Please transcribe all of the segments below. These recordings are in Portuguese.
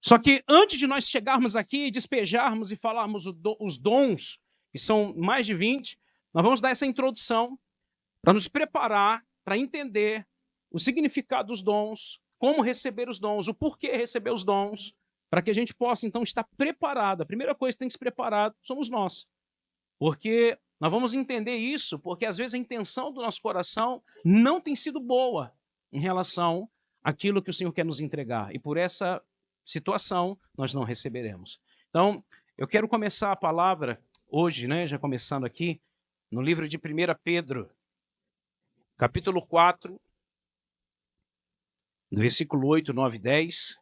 Só que antes de nós chegarmos aqui, despejarmos e falarmos os dons, que são mais de 20, nós vamos dar essa introdução para nos preparar, para entender o significado dos dons, como receber os dons, o porquê receber os dons, para que a gente possa, então, estar preparado. A primeira coisa que tem que se preparar somos nós. Porque nós vamos entender isso, porque às vezes a intenção do nosso coração não tem sido boa em relação àquilo que o Senhor quer nos entregar. E por essa situação nós não receberemos. Então, eu quero começar a palavra hoje, né, já começando aqui, no livro de 1 Pedro, capítulo 4, versículo 8, 9 e 10.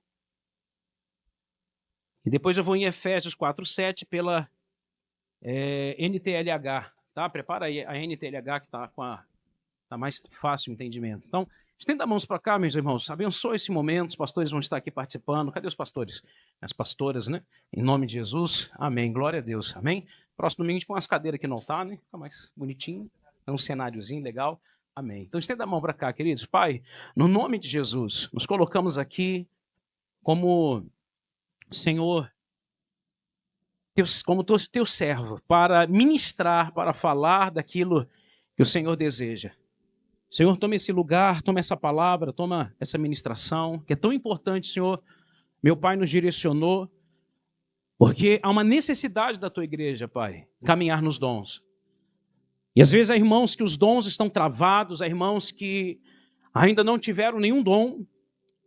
E depois eu vou em Efésios 4, 7 pela NTLH, tá? Prepara aí a NTLH que tá mais fácil o entendimento. Então, estenda as mãos para cá, meus irmãos. Abençoe esse momento. Os pastores vão estar aqui participando. Cadê os pastores? As pastoras, né? Em nome de Jesus. Amém. Glória a Deus. Amém. Próximo domingo a gente põe umas cadeiras aqui no altar, né? Fica mais bonitinho. É um cenáriozinho legal. Amém. Então, estenda a mão para cá, queridos. Pai, no nome de Jesus, nos colocamos aqui Senhor, como teu servo, para ministrar, para falar daquilo que o Senhor deseja. Senhor, toma esse lugar, toma essa palavra, toma essa ministração, que é tão importante, Senhor. Meu Pai nos direcionou, porque há uma necessidade da tua igreja, Pai, caminhar nos dons. E às vezes há irmãos que os dons estão travados, há irmãos que ainda não tiveram nenhum dom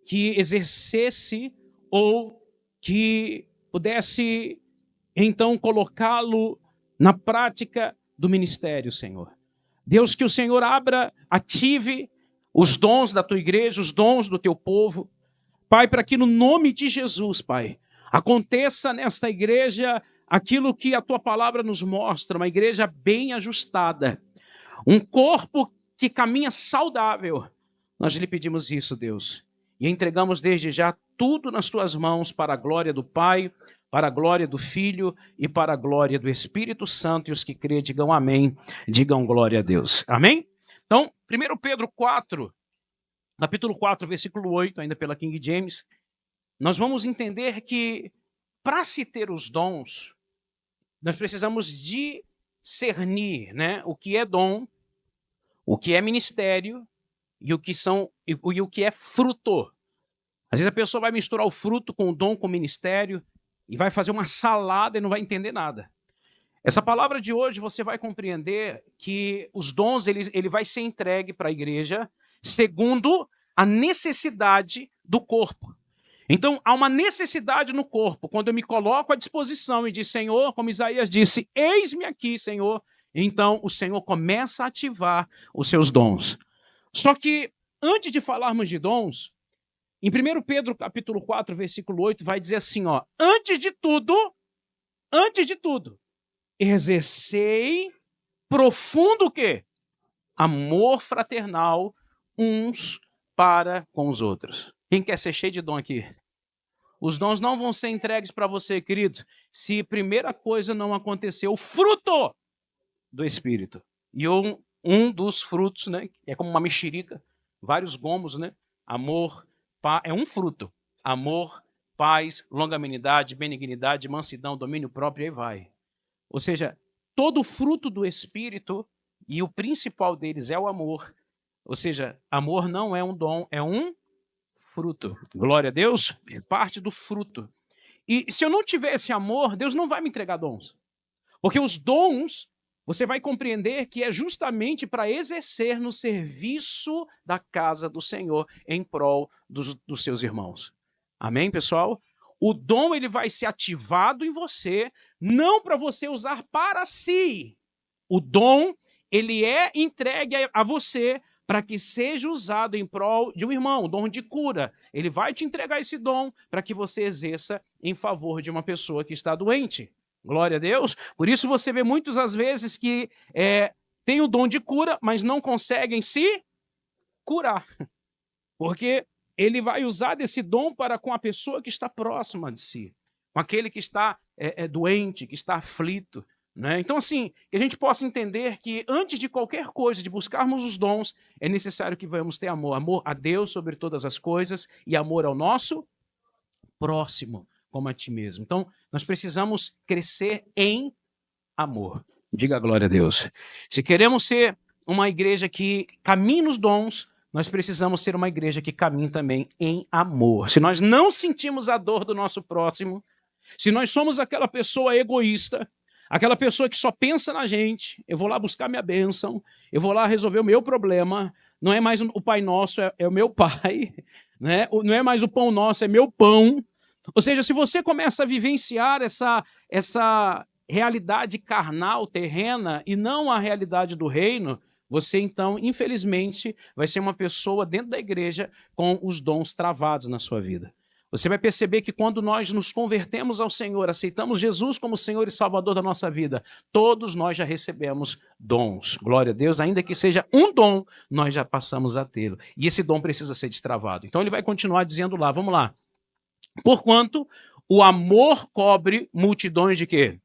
que exercesse ou que pudesse, então, colocá-lo na prática do ministério, Senhor. Deus, que o Senhor ative os dons da tua igreja, os dons do teu povo. Pai, para que no nome de Jesus, Pai, aconteça nesta igreja aquilo que a tua palavra nos mostra, uma igreja bem ajustada, um corpo que caminha saudável. Nós lhe pedimos isso, Deus, e entregamos desde já tudo nas tuas mãos para a glória do Pai, para a glória do Filho e para a glória do Espírito Santo. E os que crêem, digam amém, digam glória a Deus. Amém? Então, 1 Pedro 4, capítulo 4, versículo 8, ainda pela King James, nós vamos entender que para se ter os dons, nós precisamos discernir, né, o que é dom, o que é ministério e o que é fruto. Às vezes a pessoa vai misturar o fruto com o dom, com o ministério, e vai fazer uma salada e não vai entender nada. Essa palavra de hoje você vai compreender que os dons ele vai ser entregue para a igreja segundo a necessidade do corpo. Então, há uma necessidade no corpo. Quando eu me coloco à disposição e diz, Senhor, como Isaías disse, eis-me aqui, Senhor, então o Senhor começa a ativar os seus dons. Só que, antes de falarmos de dons, em 1 Pedro capítulo 4, versículo 8, vai dizer assim, ó, antes de tudo, exercei profundo o quê? Amor fraternal uns para com os outros. Quem quer ser cheio de dom aqui? Os dons não vão ser entregues para você, querido, se primeira coisa não acontecer, o fruto do Espírito. E um dos frutos, né, é como uma mexerica, vários gomos, né? Amor, é um fruto. Amor, paz, longanimidade, benignidade, mansidão, domínio próprio, e aí vai. Ou seja, todo o fruto do Espírito, e o principal deles é o amor. Ou seja, amor não é um dom, é um fruto. Glória a Deus, é parte do fruto. E se eu não tiver esse amor, Deus não vai me entregar dons. Porque os dons, você vai compreender que é justamente para exercer no serviço da casa do Senhor em prol dos seus irmãos. Amém, pessoal? O dom ele vai ser ativado em você, não para você usar para si. O dom ele é entregue a você para que seja usado em prol de um irmão, o dom de cura. Ele vai te entregar esse dom para que você exerça em favor de uma pessoa que está doente. Glória a Deus. Por isso você vê muitas às vezes que tem o dom de cura, mas não conseguem se curar. Porque ele vai usar desse dom para com a pessoa que está próxima de si, com aquele que está doente, que está aflito. Né? Então, assim, que a gente possa entender que antes de qualquer coisa, de buscarmos os dons, é necessário que vamos ter amor. Amor a Deus sobre todas as coisas e amor ao nosso próximo como a ti mesmo. Então, nós precisamos crescer em amor. Diga glória a Deus. Se queremos ser uma igreja que caminhe nos dons, nós precisamos ser uma igreja que caminhe também em amor. Se nós não sentimos a dor do nosso próximo, se nós somos aquela pessoa egoísta, aquela pessoa que só pensa na gente, eu vou lá buscar minha bênção, eu vou lá resolver o meu problema, não é mais o Pai Nosso, é o meu Pai, né? Não é mais o pão nosso, é meu pão. Ou seja, se você começa a vivenciar essa realidade carnal, terrena, e não a realidade do reino, você então, infelizmente, vai ser uma pessoa dentro da igreja com os dons travados na sua vida. Você vai perceber que quando nós nos convertemos ao Senhor, aceitamos Jesus como Senhor e Salvador da nossa vida, todos nós já recebemos dons. Glória a Deus, ainda que seja um dom, nós já passamos a tê-lo. E esse dom precisa ser destravado. Então ele vai continuar dizendo lá, vamos lá. Porquanto o amor cobre multidões de quê?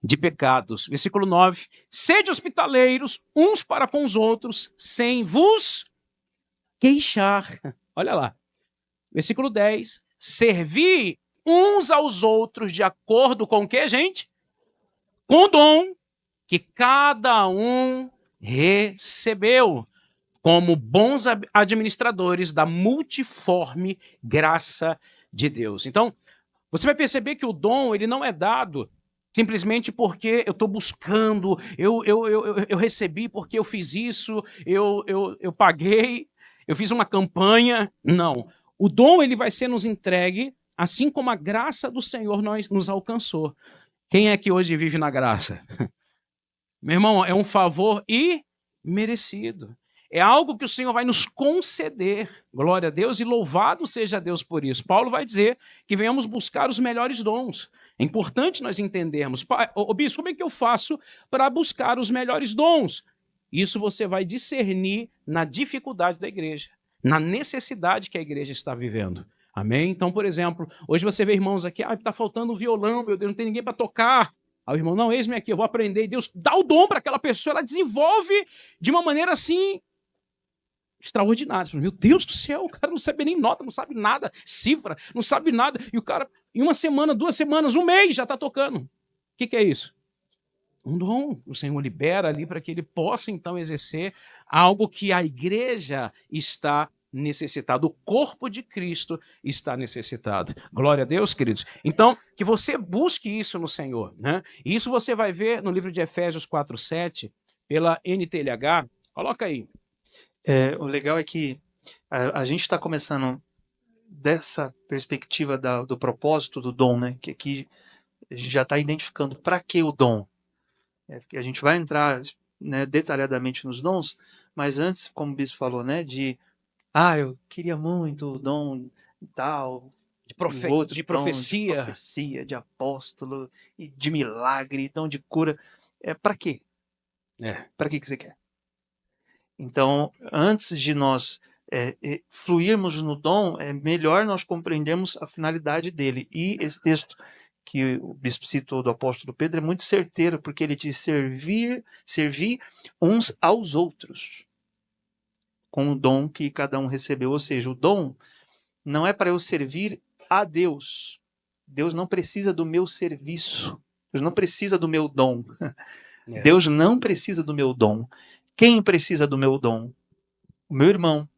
De pecados. Versículo 9. Sede hospitaleiros uns para com os outros, sem vos queixar. Olha lá. Versículo 10. Servi uns aos outros de acordo com o que, gente? Com o dom que cada um recebeu, como bons administradores da multiforme graça de Deus. Então, você vai perceber que o dom ele não é dado simplesmente porque eu estou buscando, eu recebi porque eu fiz isso, eu paguei, eu fiz uma campanha. Não. O dom ele vai ser nos entregue, assim como a graça do Senhor nos alcançou. Quem é que hoje vive na graça? Meu irmão, é um favor imerecido. É algo que o Senhor vai nos conceder. Glória a Deus e louvado seja Deus por isso. Paulo vai dizer que venhamos buscar os melhores dons. É importante nós entendermos. Bispo, como é que eu faço para buscar os melhores dons? Isso você vai discernir na dificuldade da igreja, na necessidade que a igreja está vivendo. Amém? Então, por exemplo, hoje você vê irmãos aqui, está faltando um violão, meu Deus, não tem ninguém para tocar. Aí o irmão, não, eis-me aqui, eu vou aprender. E Deus dá o dom para aquela pessoa, ela desenvolve de uma maneira assim extraordinária. Meu Deus do céu, o cara não sabe nem nota, não sabe nada, cifra, não sabe nada. E o cara, em uma semana, 2 semanas, 1 mês, já está tocando. O que é isso? Um dom. O Senhor libera ali para que ele possa, então, exercer algo que a igreja está necessitado, o corpo de Cristo está necessitado. Glória a Deus, queridos. Então, que você busque isso no Senhor, né? E isso você vai ver no livro de Efésios 4:7, pela NTLH. Coloca aí. O legal é que a gente está começando dessa perspectiva do propósito do dom, né? Que aqui a gente já está identificando para que o dom. Porque a gente vai entrar, né, detalhadamente nos dons, mas antes, como o bispo falou, né, eu queria muito o dom e tal, de profecia, de apóstolo, e de milagre, dom de cura. Para quê? Para que você quer? Então, antes de nós fluirmos no dom, é melhor nós compreendermos a finalidade dele. E esse texto que o bispo citou do apóstolo Pedro é muito certeiro, porque ele diz servir uns aos outros, com o dom que cada um recebeu. Ou seja, o dom não é para eu servir a Deus. Deus não precisa do meu serviço. Deus não precisa do meu dom. Deus não precisa do meu dom. Quem precisa do meu dom? O meu irmão.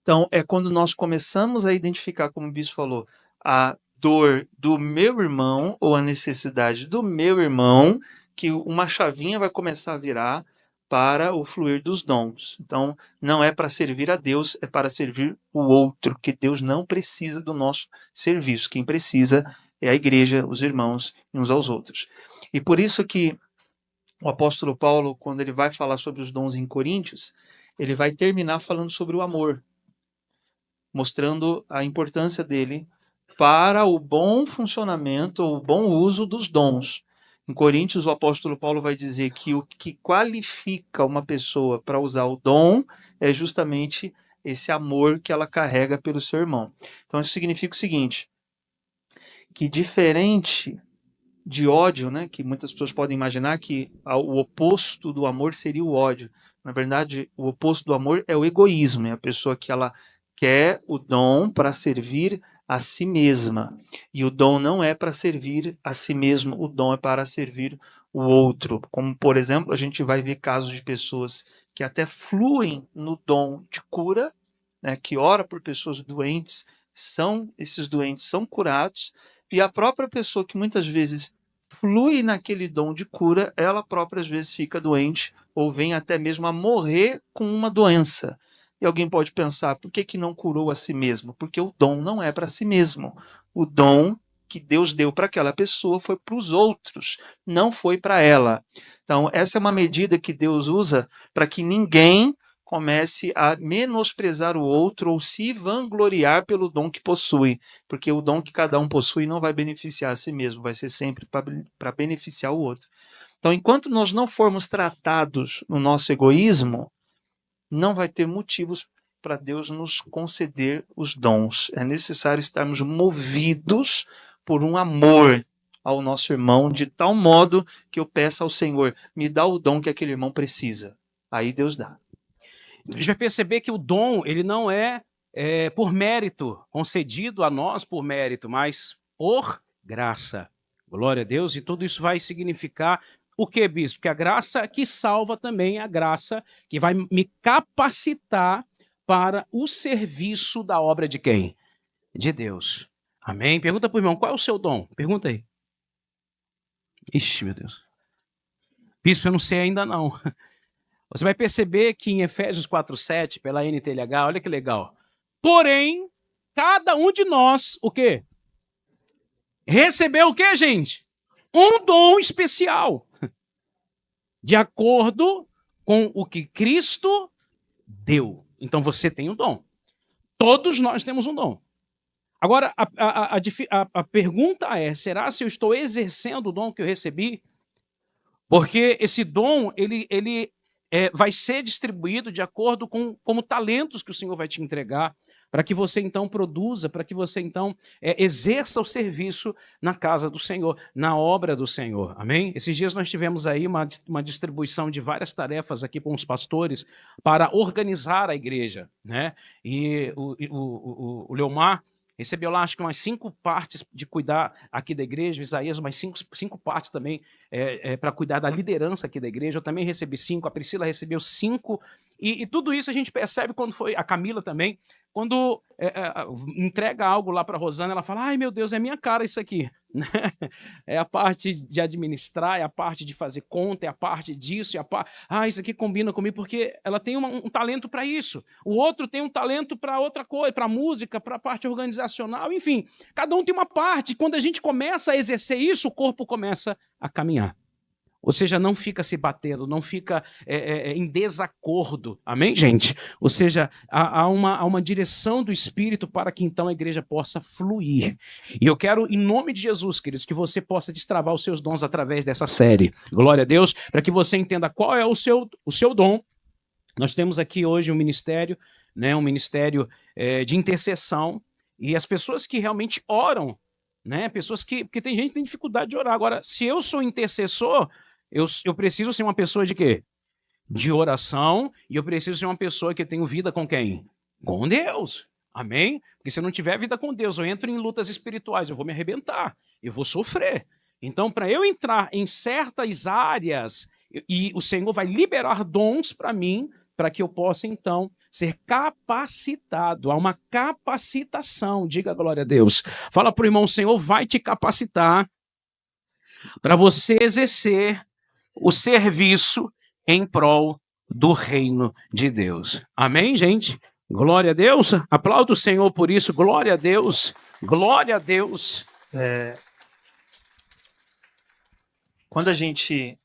Então, é quando nós começamos a identificar, como o bispo falou, a dor do meu irmão ou a necessidade do meu irmão, que uma chavinha vai começar a virar para o fluir dos dons. Então, não é para servir a Deus, é para servir o outro, que Deus não precisa do nosso serviço. Quem precisa é a igreja, os irmãos e uns aos outros. E por isso que o apóstolo Paulo, quando ele vai falar sobre os dons em Coríntios, ele vai terminar falando sobre o amor, mostrando a importância dele para o bom funcionamento, o bom uso dos dons. Em Coríntios, o apóstolo Paulo vai dizer que o que qualifica uma pessoa para usar o dom é justamente esse amor que ela carrega pelo seu irmão. Então, isso significa o seguinte, que diferente de ódio, né, que muitas pessoas podem imaginar que o oposto do amor seria o ódio. Na verdade, o oposto do amor é o egoísmo, é a pessoa que ela quer o dom para servir a si mesma. E o dom não é para servir a si mesmo, o dom é para servir o outro. Como, por exemplo, a gente vai ver casos de pessoas que até fluem no dom de cura, né, que ora por pessoas doentes, esses doentes são curados, e a própria pessoa que muitas vezes flui naquele dom de cura, ela própria às vezes fica doente ou vem até mesmo a morrer com uma doença. E alguém pode pensar, por que que não curou a si mesmo? Porque o dom não é para si mesmo. O dom que Deus deu para aquela pessoa foi para os outros, não foi para ela. Então, essa é uma medida que Deus usa para que ninguém comece a menosprezar o outro ou se vangloriar pelo dom que possui, porque o dom que cada um possui não vai beneficiar a si mesmo, vai ser sempre para beneficiar o outro. Então, enquanto nós não formos tratados no nosso egoísmo, não vai ter motivos para Deus nos conceder os dons. É necessário estarmos movidos por um amor ao nosso irmão, de tal modo que eu peça ao Senhor, me dá o dom que aquele irmão precisa. Aí Deus dá. A gente vai perceber que o dom, ele não é, por mérito, concedido a nós por mérito, mas por graça. Glória a Deus. E tudo isso vai significar o que, bispo? Que a graça que salva também é a graça que vai me capacitar para o serviço da obra de quem? De Deus. Amém? Pergunta para o irmão, qual é o seu dom? Pergunta aí. Ixi, meu Deus. Bispo, eu não sei ainda não. Você vai perceber que em Efésios 4:7, pela NTLH, olha que legal. Porém, cada um de nós, o quê? Recebeu o quê, gente? Um dom especial. De acordo com o que Cristo deu. Então você tem um dom. Todos nós temos um dom. Agora, a pergunta é, será se eu estou exercendo o dom que eu recebi? Porque esse dom, ele vai ser distribuído de acordo com como talentos que o Senhor vai te entregar, para que você então produza, para que você então exerça o serviço na casa do Senhor, na obra do Senhor. Amém? Esses dias nós tivemos aí uma distribuição de várias tarefas aqui com os pastores para organizar a igreja, né? E o Leomar recebeu lá, acho que umas 5 partes de cuidar aqui da igreja, Isaías, umas 5 partes também para cuidar da liderança aqui da igreja. Eu também recebi 5, a Priscila recebeu 5, e tudo isso a gente percebe quando foi, a Camila também, quando entrega algo lá para a Rosana, ela fala, ai meu Deus, é minha cara isso aqui. É a parte de administrar, é a parte de fazer conta, é a parte disso, isso aqui combina comigo, porque ela tem um talento para isso. O outro tem um talento para outra coisa, para música, para a parte organizacional, enfim. Cada um tem uma parte. Quando a gente começa a exercer isso, o corpo começa a caminhar. Ou seja, não fica se batendo, não fica em desacordo. Amém, gente? Ou seja, há uma direção do Espírito para que então a igreja possa fluir. E eu quero, em nome de Jesus, queridos, que você possa destravar os seus dons através dessa série. Glória a Deus, para que você entenda qual é o seu dom. Nós temos aqui hoje um ministério, né, um ministério de intercessão, e as pessoas que realmente oram, né, pessoas porque tem gente que tem dificuldade de orar. Agora, se eu sou intercessor, eu preciso ser uma pessoa de quê? De oração, e eu preciso ser uma pessoa que tenho vida com quem? Com Deus. Amém? Porque se eu não tiver vida com Deus, eu entro em lutas espirituais, eu vou me arrebentar, eu vou sofrer. Então, para eu entrar em certas áreas, e o Senhor vai liberar dons para mim, para que eu possa, então, ser capacitado. Há uma capacitação, diga glória a Deus. Fala para o irmão, o Senhor vai te capacitar para você exercer o serviço em prol do reino de Deus. Amém, gente? Glória a Deus. Aplauda o Senhor por isso. Glória a Deus. Glória a Deus. Quando a gente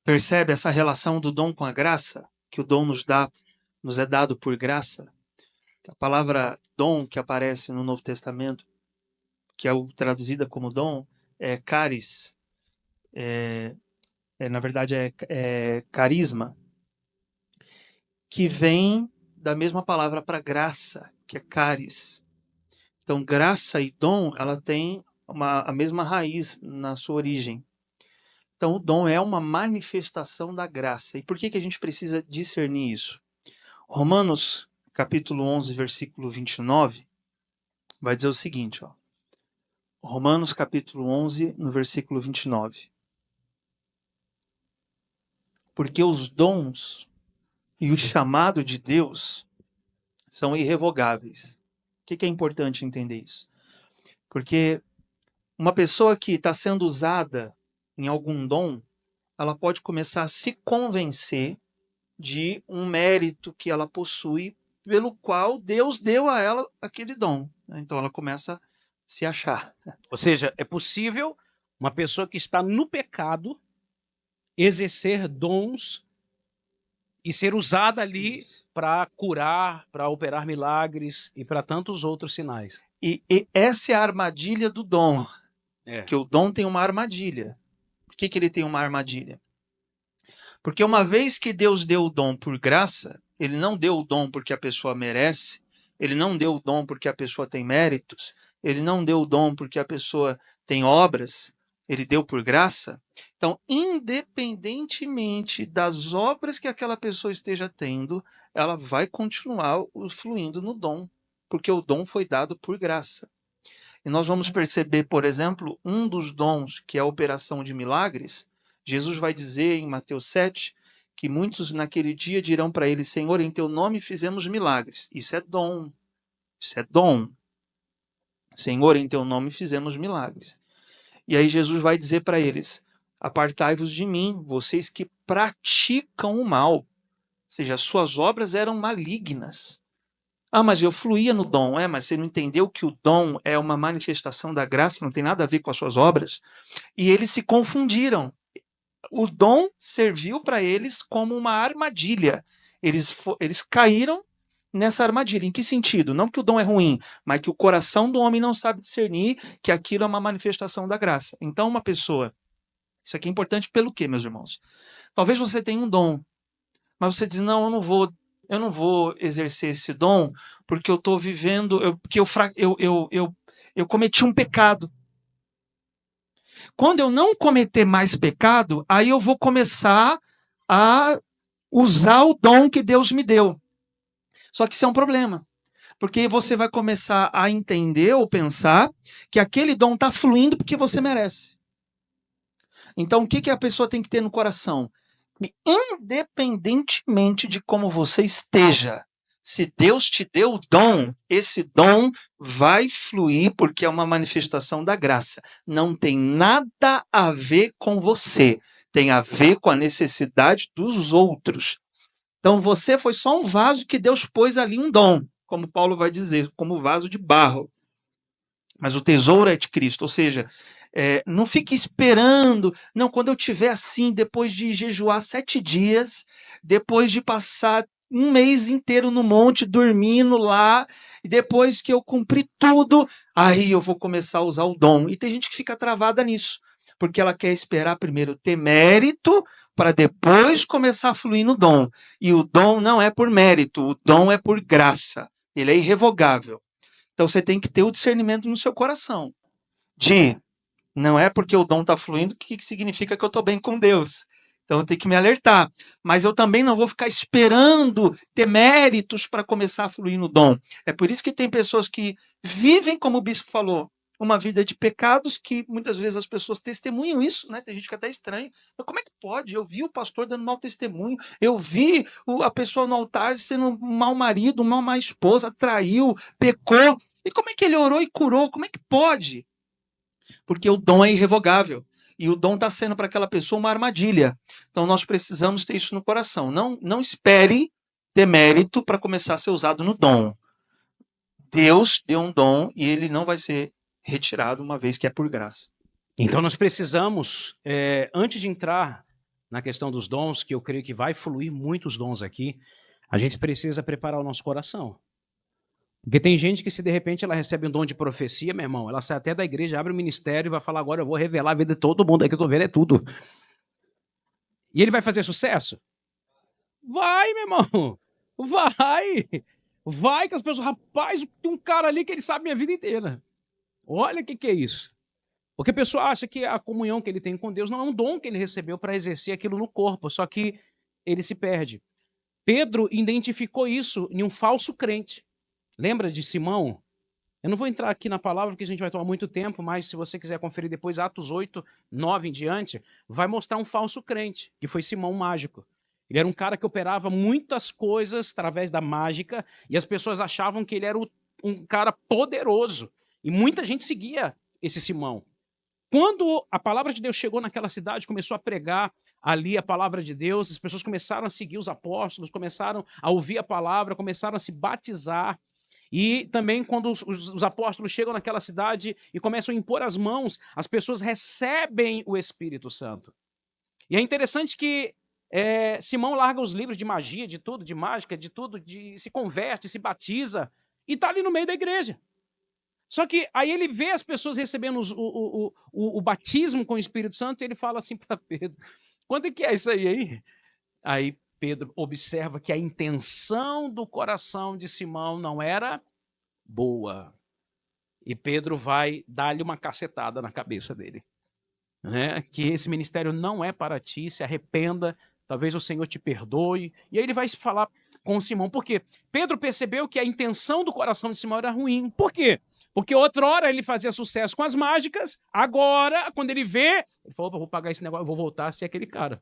percebe essa relação do dom com a graça, que o dom nos é dado por graça, a palavra dom que aparece no Novo Testamento, que é traduzida como dom, é caris, na verdade é carisma, que vem da mesma palavra para graça, que é caris. Então, graça e dom, ela tem a mesma raiz na sua origem. Então, o dom é uma manifestação da graça. E por que a gente precisa discernir isso? Romanos capítulo 11, versículo 29, vai dizer o seguinte, ó. Romanos, capítulo 11, no versículo 29. Porque os dons e o chamado de Deus são irrevogáveis. O que é importante entender isso? Porque uma pessoa que está sendo usada em algum dom, ela pode começar a se convencer de um mérito que ela possui, pelo qual Deus deu a ela aquele dom. Então ela começa a se achar. Ou seja, é possível uma pessoa que está no pecado exercer dons e ser usada ali para curar, para operar milagres e para tantos outros sinais. E essa é a armadilha do dom. Que o dom tem uma armadilha. Por que ele tem uma armadilha? Porque uma vez que Deus deu o dom por graça, ele não deu o dom porque a pessoa merece, ele não deu o dom porque a pessoa tem méritos, ele não deu o dom porque a pessoa tem obras, ele deu por graça. Então, independentemente das obras que aquela pessoa esteja tendo, ela vai continuar fluindo no dom, porque o dom foi dado por graça. E nós vamos perceber, por exemplo, um dos dons, que é a operação de milagres. Jesus vai dizer em Mateus 7 que muitos naquele dia dirão para ele: Senhor, em teu nome fizemos milagres. Isso é dom. Isso é dom. Senhor, em teu nome fizemos milagres. E aí Jesus vai dizer para eles: apartai-vos de mim, vocês que praticam o mal. Ou seja, as suas obras eram malignas. Ah, mas eu fluía no dom. Mas você não entendeu que o dom é uma manifestação da graça, não tem nada a ver com as suas obras? E eles se confundiram. O dom serviu para eles como uma armadilha. Eles caíram nessa armadilha. Em que sentido? Não que o dom é ruim, mas que o coração do homem não sabe discernir que aquilo é uma manifestação da graça. Então, uma pessoa... Isso aqui é importante pelo quê, meus irmãos? Talvez você tenha um dom, mas você diz, não, eu não vou exercer esse dom porque eu estou vivendo, porque eu cometi um pecado. Quando eu não cometer mais pecado, aí eu vou começar a usar o dom que Deus me deu. Só que isso é um problema, porque você vai começar a entender ou pensar que aquele dom está fluindo porque você merece. Então, o que a pessoa tem que ter no coração? Que, independentemente de como você esteja, se Deus te deu o dom, esse dom vai fluir porque é uma manifestação da graça. Não tem nada a ver com você, tem a ver com a necessidade dos outros. Então você foi só um vaso que Deus pôs ali um dom, como Paulo vai dizer, como vaso de barro. Mas o tesouro é de Cristo, ou seja, não fique esperando. Não, quando eu estiver assim, depois de jejuar 7 dias, depois de passar um mês inteiro no monte, dormindo lá, e depois que eu cumprir tudo, aí eu vou começar a usar o dom. E tem gente que fica travada nisso, porque ela quer esperar primeiro ter mérito, para depois começar a fluir no dom. E o dom não é por mérito, o dom é por graça. Ele é irrevogável. Então você tem que ter o discernimento no seu coração. Não é porque o dom está fluindo que significa que eu estou bem com Deus. Então eu tenho que me alertar. Mas eu também não vou ficar esperando ter méritos para começar a fluir no dom. É por isso que tem pessoas que vivem, como o bispo falou, uma vida de pecados que muitas vezes as pessoas testemunham isso, né? Tem gente que até estranha. Mas como é que pode? Eu vi o pastor dando mau testemunho, eu vi a pessoa no altar sendo um mau marido, uma má esposa, traiu, pecou. E como é que ele orou e curou? Como é que pode? Porque o dom é irrevogável. E o dom está sendo para aquela pessoa uma armadilha. Então nós precisamos ter isso no coração. Não espere ter mérito para começar a ser usado no dom. Deus deu um dom e ele não vai ser retirado uma vez que é por graça. Então nós precisamos, antes de entrar na questão dos dons, que eu creio que vai fluir muitos dons aqui, a gente precisa preparar o nosso coração. Porque tem gente que, se de repente ela recebe um dom de profecia, meu irmão, ela sai até da igreja, abre o ministério e vai falar: agora eu vou revelar a vida de todo mundo, aqui que eu tô vendo é tudo. E ele vai fazer sucesso? Vai, meu irmão, vai que as pessoas, rapaz, tem um cara ali que ele sabe minha vida inteira. Olha o que é isso. Porque a pessoa acha que a comunhão que ele tem com Deus não é um dom que ele recebeu para exercer aquilo no corpo, só que ele se perde. Pedro identificou isso em um falso crente. Lembra de Simão? Eu não vou entrar aqui na palavra porque a gente vai tomar muito tempo, mas se você quiser conferir depois Atos 8, 9 em diante, vai mostrar um falso crente, que foi Simão Mágico. Ele era um cara que operava muitas coisas através da mágica e as pessoas achavam que ele era um cara poderoso. E muita gente seguia esse Simão. Quando a palavra de Deus chegou naquela cidade, começou a pregar ali a palavra de Deus, as pessoas começaram a seguir os apóstolos, começaram a ouvir a palavra, começaram a se batizar. E também quando os apóstolos chegam naquela cidade e começam a impor as mãos, as pessoas recebem o Espírito Santo. E é interessante que Simão larga os livros de magia, de tudo, de mágica, de tudo, se converte, se batiza e está ali no meio da igreja. Só que aí ele vê as pessoas recebendo o batismo com o Espírito Santo e ele fala assim para Pedro, quando é que é isso aí? Aí Pedro observa que a intenção do coração de Simão não era boa. E Pedro vai dar-lhe uma cacetada na cabeça dele. Né? Que esse ministério não é para ti, se arrependa, talvez o Senhor te perdoe. E aí ele vai falar com Simão. Por quê? Pedro percebeu que a intenção do coração de Simão era ruim. Por quê? Porque outrora ele fazia sucesso com as mágicas, agora, quando ele vê, ele falou, vou pagar esse negócio, eu vou voltar a ser aquele cara.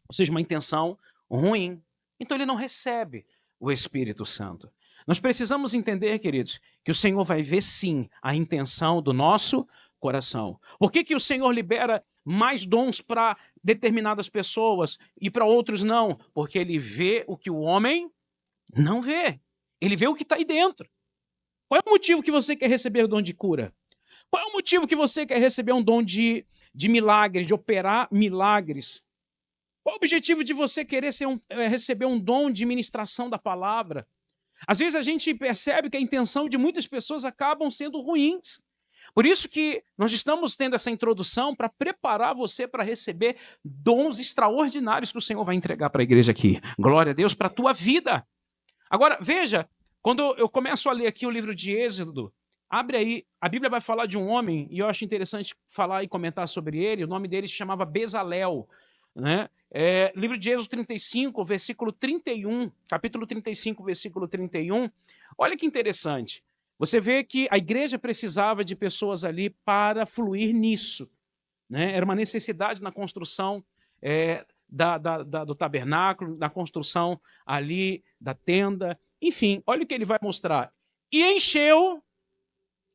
Ou seja, uma intenção ruim. Então ele não recebe o Espírito Santo. Nós precisamos entender, queridos, que o Senhor vai ver sim a intenção do nosso coração. Por que o Senhor libera mais dons para determinadas pessoas e para outros não? Porque ele vê o que o homem não vê. Ele vê o que está aí dentro. Qual é o motivo que você quer receber o dom de cura? Qual é o motivo que você quer receber um dom de milagres, de operar milagres? Qual o objetivo de você querer receber um dom de ministração da palavra? Às vezes a gente percebe que a intenção de muitas pessoas acabam sendo ruins. Por isso que nós estamos tendo essa introdução para preparar você para receber dons extraordinários que o Senhor vai entregar para a igreja aqui. Glória a Deus para a tua vida. Agora, veja, quando eu começo a ler aqui o livro de Êxodo, abre aí, a Bíblia vai falar de um homem, e eu acho interessante falar e comentar sobre ele, o nome dele se chamava Bezalel, né? Livro de Êxodo 35, versículo 31, capítulo 35, versículo 31, olha que interessante. Você vê que a igreja precisava de pessoas ali para fluir nisso. Né? Era uma necessidade na construção do tabernáculo, na construção ali da tenda. Enfim, olha o que ele vai mostrar. E encheu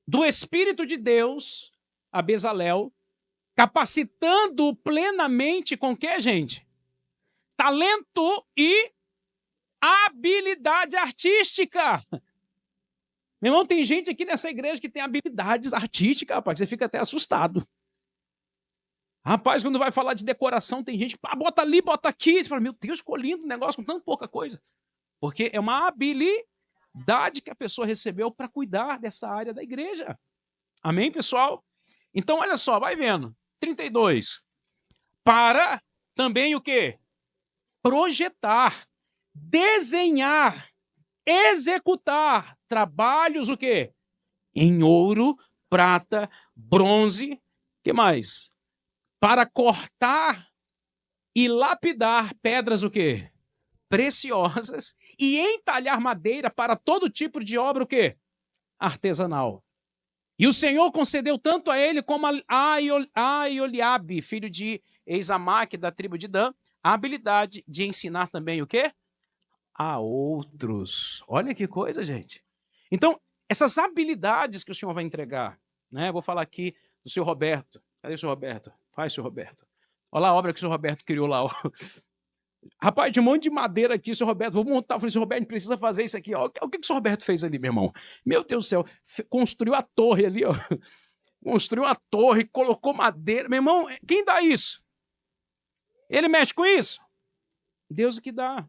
do Espírito de Deus a Bezalel, capacitando plenamente com o que, gente? Talento e habilidade artística. Meu irmão, tem gente aqui nessa igreja que tem habilidades artísticas, rapaz, você fica até assustado. Rapaz, quando vai falar de decoração, tem gente que bota ali, bota aqui. Você fala, meu Deus, ficou lindo o negócio com tão pouca coisa. Porque é uma habilidade que a pessoa recebeu para cuidar dessa área da igreja. Amém, pessoal? Então, olha só, vai vendo. 32. Para também o quê? Projetar, desenhar, executar trabalhos o quê? Em ouro, prata, bronze, o que mais? Para cortar e lapidar pedras o quê? Preciosas e entalhar madeira para todo tipo de obra o quê? Artesanal. E o Senhor concedeu tanto a ele como a Ioliabe, filho de Eisamaque, da tribo de Dan, a habilidade de ensinar também o quê? A outros. Olha que coisa, gente. Então, essas habilidades que o Senhor vai entregar, né? Vou falar aqui do senhor Roberto. Cadê o senhor Roberto? Faz, senhor Roberto. Olha lá a obra que o senhor Roberto criou lá. Ó. Rapaz, de um monte de madeira aqui, senhor Roberto, vou montar. Eu falei, senhor Roberto, precisa fazer isso aqui. Ó. O que o senhor Roberto fez ali, meu irmão? Meu Deus do céu, construiu a torre ali, ó. Construiu a torre, colocou madeira. Meu irmão, quem dá isso? Ele mexe com isso? Deus é que dá.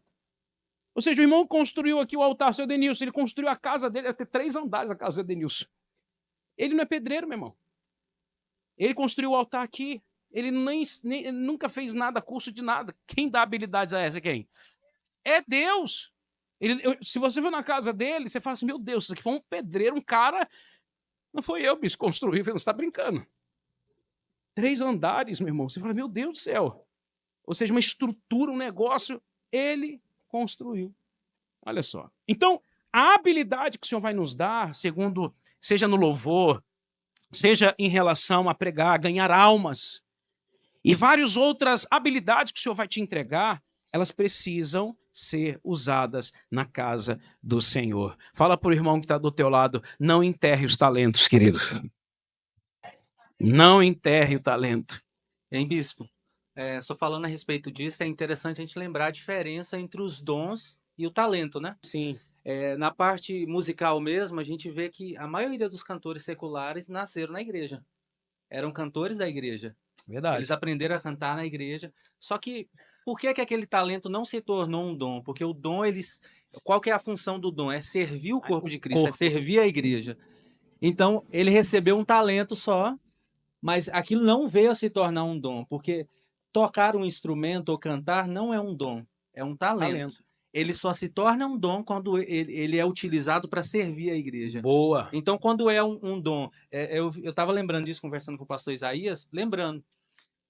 Ou seja, o irmão construiu aqui o altar, seu Denilson, ele construiu a casa dele, deve ter 3 andares a casa do Denilson. Ele não é pedreiro, meu irmão. Ele construiu o altar aqui. Ele nunca fez nada, curso de nada. Quem dá habilidades a essa? Quem? É Deus. Se você for na casa dele, você fala assim, meu Deus, isso aqui foi um pedreiro, um cara... Não foi eu, bicho, construiu, você está brincando. 3 andares, meu irmão. Você fala, meu Deus do céu. Ou seja, uma estrutura, um negócio, ele construiu. Olha só. Então, a habilidade que o Senhor vai nos dar, segundo, seja no louvor, seja em relação a pregar, ganhar almas, e várias outras habilidades que o Senhor vai te entregar, elas precisam ser usadas na casa do Senhor. Fala para o irmão que está do teu lado, não enterre os talentos, queridos. Não enterre o talento. Hein, bispo? Só falando a respeito disso, é interessante a gente lembrar a diferença entre os dons e o talento, né? Sim. Na parte musical mesmo, a gente vê que a maioria dos cantores seculares nasceram na igreja. Eram cantores da igreja. Verdade. Eles aprenderam a cantar na igreja. Só que, por que aquele talento não se tornou um dom? Porque o dom, qual que é a função do dom? É servir o corpo de Cristo, é servir a igreja. Então, ele recebeu um talento só, mas aquilo não veio a se tornar um dom, porque tocar um instrumento ou cantar não é um dom, é um talento. Ele só se torna um dom quando ele é utilizado para servir a igreja. Boa. Então, quando é um dom... eu estava lembrando disso, conversando com o pastor Isaías, lembrando.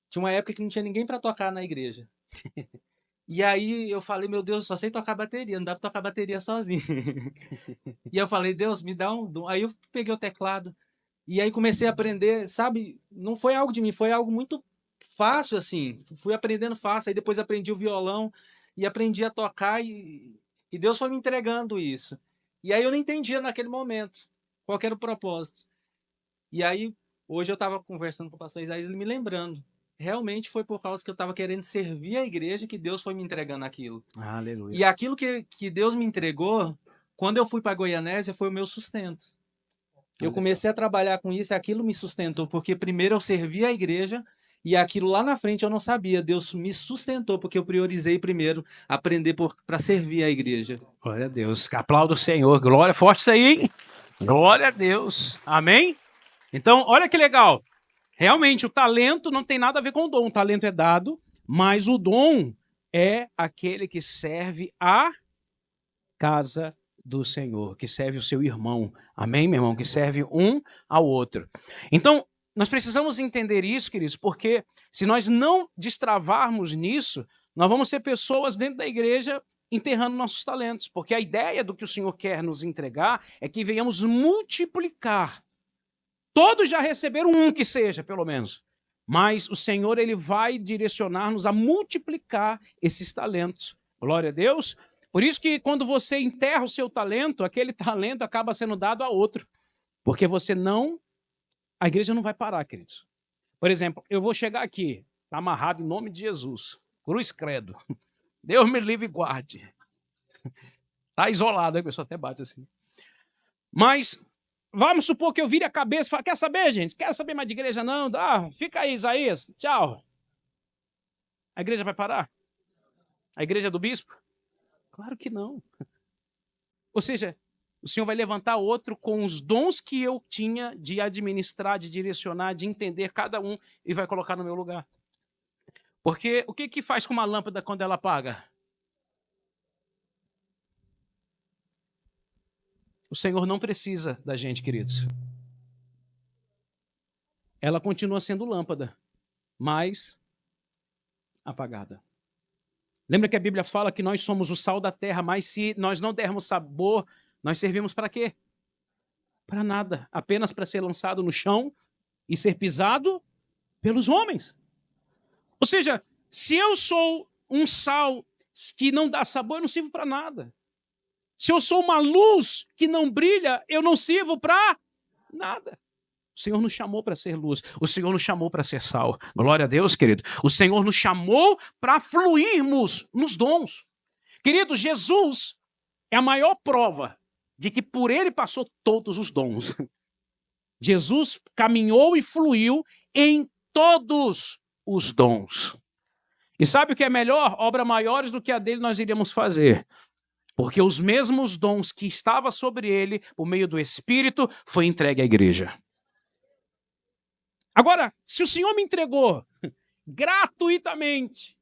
Tinha uma época que não tinha ninguém para tocar na igreja. E aí eu falei, meu Deus, eu só sei tocar bateria, não dá para tocar bateria sozinho. E eu falei, Deus, me dá um dom. Aí eu peguei o teclado e aí comecei a aprender, sabe? Não foi algo de mim, foi algo muito fácil, assim. Fui aprendendo fácil, aí depois aprendi o violão e aprendi a tocar e Deus foi me entregando isso. E aí eu não entendia naquele momento qual era o propósito. E aí, hoje eu estava conversando com o pastor Isaías, ele me lembrando. Realmente foi por causa que eu estava querendo servir a igreja que Deus foi me entregando aquilo. Aleluia. E aquilo que Deus me entregou, quando eu fui para Goianésia, foi o meu sustento. Eu comecei a trabalhar com isso e aquilo me sustentou, porque primeiro eu servi a igreja e aquilo lá na frente eu não sabia. Deus me sustentou, porque eu priorizei primeiro aprender para servir a igreja. Glória a Deus. Aplauda o Senhor. Glória, forte isso aí, hein? Glória a Deus. Amém? Então, olha que legal. Realmente, o talento não tem nada a ver com o dom. O talento é dado, mas o dom é aquele que serve a casa do Senhor, que serve o seu irmão. Amém, meu irmão? Que serve um ao outro. Então, nós precisamos entender isso, queridos, porque se nós não destravarmos nisso, nós vamos ser pessoas dentro da igreja enterrando nossos talentos, porque a ideia do que o Senhor quer nos entregar é que venhamos multiplicar. Todos já receberam um que seja, pelo menos. Mas o Senhor, ele vai direcionar-nos a multiplicar esses talentos. Glória a Deus. Por isso que quando você enterra o seu talento, aquele talento acaba sendo dado a outro. Porque você não... A igreja não vai parar, queridos. Por exemplo, eu vou chegar aqui, tá amarrado em nome de Jesus. Cruz credo. Deus me livre e guarde. Tá isolado, aí a pessoa até bate assim. Mas... vamos supor que eu vire a cabeça e fale, quer saber, gente? Quer saber mais de igreja, não? Fica aí, Isaías. Tchau. A igreja vai parar? A igreja do bispo? Claro que não. Ou seja, o Senhor vai levantar outro com os dons que eu tinha de administrar, de direcionar, de entender cada um e vai colocar no meu lugar. Porque o que faz com uma lâmpada quando ela apaga? O Senhor não precisa da gente, queridos. Ela continua sendo lâmpada, mas apagada. Lembra que a Bíblia fala que nós somos o sal da terra, mas se nós não dermos sabor, nós servimos para quê? Para nada, apenas para ser lançado no chão e ser pisado pelos homens. Ou seja, se eu sou um sal que não dá sabor, eu não sirvo para nada. Se eu sou uma luz que não brilha, eu não sirvo para nada. O Senhor nos chamou para ser luz. O Senhor nos chamou para ser sal. Glória a Deus, querido. O Senhor nos chamou para fluirmos nos dons. Querido, Jesus é a maior prova de que por ele passou todos os dons. Jesus caminhou e fluiu em todos os dons. E sabe o que é melhor? Obras maiores do que a dele nós iríamos fazer. Porque os mesmos dons que estavam sobre ele, por meio do Espírito, foi entregue à igreja. Agora, se o Senhor me entregou gratuitamente,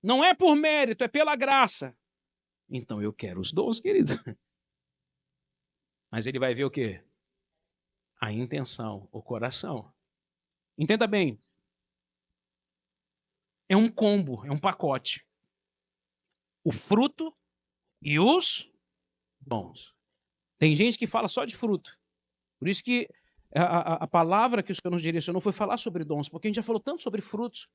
não é por mérito, é pela graça, então eu quero os dons, querido. Mas ele vai ver o quê? A intenção, o coração. Entenda bem. É um combo, é um pacote. O fruto e os dons. Tem gente que fala só de fruto. Por isso que a palavra que o Senhor nos direcionou foi falar sobre dons, porque a gente já falou tanto sobre frutos.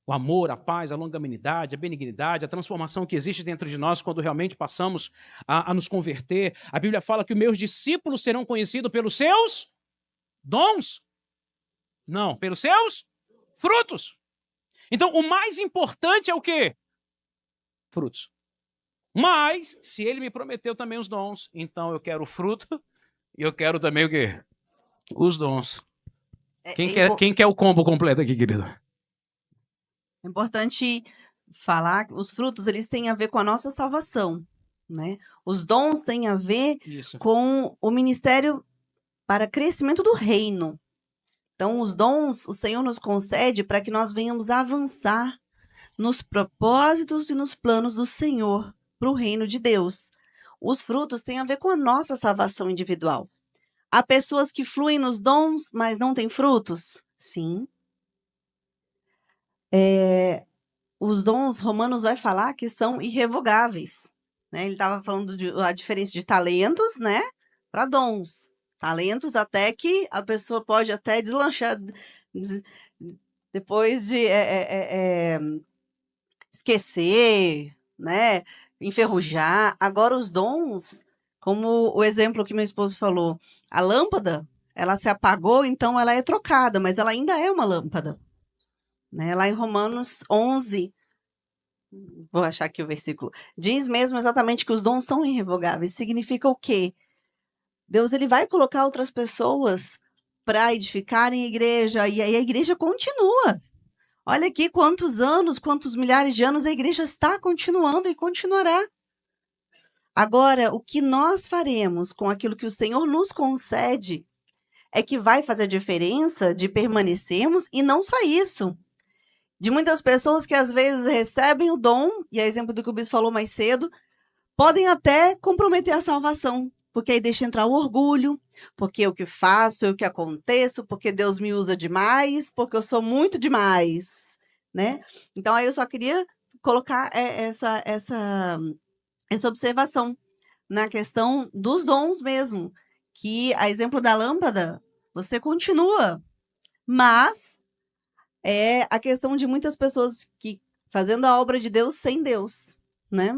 O amor, a paz, a longanimidade, a benignidade, a transformação que existe dentro de nós quando realmente passamos a nos converter. A Bíblia fala que os meus discípulos serão conhecidos pelos seus dons. Não, pelos seus frutos. Então, o mais importante é o quê? Frutos. Mas, se ele me prometeu também os dons, então eu quero o fruto e eu quero também o quê? Os dons. Quem quer o combo completo aqui, querido? É importante falar que os frutos, eles têm a ver com a nossa salvação, né? Os dons têm a ver com o ministério para crescimento do reino. Então, os dons, o Senhor nos concede para que nós venhamos avançar nos propósitos e nos planos do Senhor para o reino de Deus. Os frutos têm a ver com a nossa salvação individual. Há pessoas que fluem nos dons, mas não têm frutos? Sim. Os dons, Romanos vai falar que são irrevogáveis, né? Ele estava falando a diferença de talentos, né, para dons. Talentos até que a pessoa pode até deslanchar depois de esquecer, né, enferrujar. Agora os dons, como o exemplo que meu esposo falou, a lâmpada, ela se apagou, então ela é trocada, mas ela ainda é uma lâmpada. Né? Lá em Romanos 11, vou achar aqui o versículo, diz mesmo exatamente que os dons são irrevogáveis. Significa o quê? Deus ele vai colocar outras pessoas para edificarem a igreja, e aí a igreja continua. Olha aqui quantos anos, quantos milhares de anos a igreja está continuando e continuará. Agora, o que nós faremos com aquilo que o Senhor nos concede é que vai fazer a diferença de permanecermos, e não só isso. De muitas pessoas que às vezes recebem o dom, e é exemplo do que o bispo falou mais cedo, podem até comprometer a salvação, porque aí deixa entrar o orgulho, porque o que faço, o que aconteço, porque Deus me usa demais, porque eu sou muito demais, né? Então aí eu só queria colocar essa observação na questão dos dons mesmo, que a exemplo da lâmpada, você continua, mas é a questão de muitas pessoas que fazendo a obra de Deus sem Deus, né?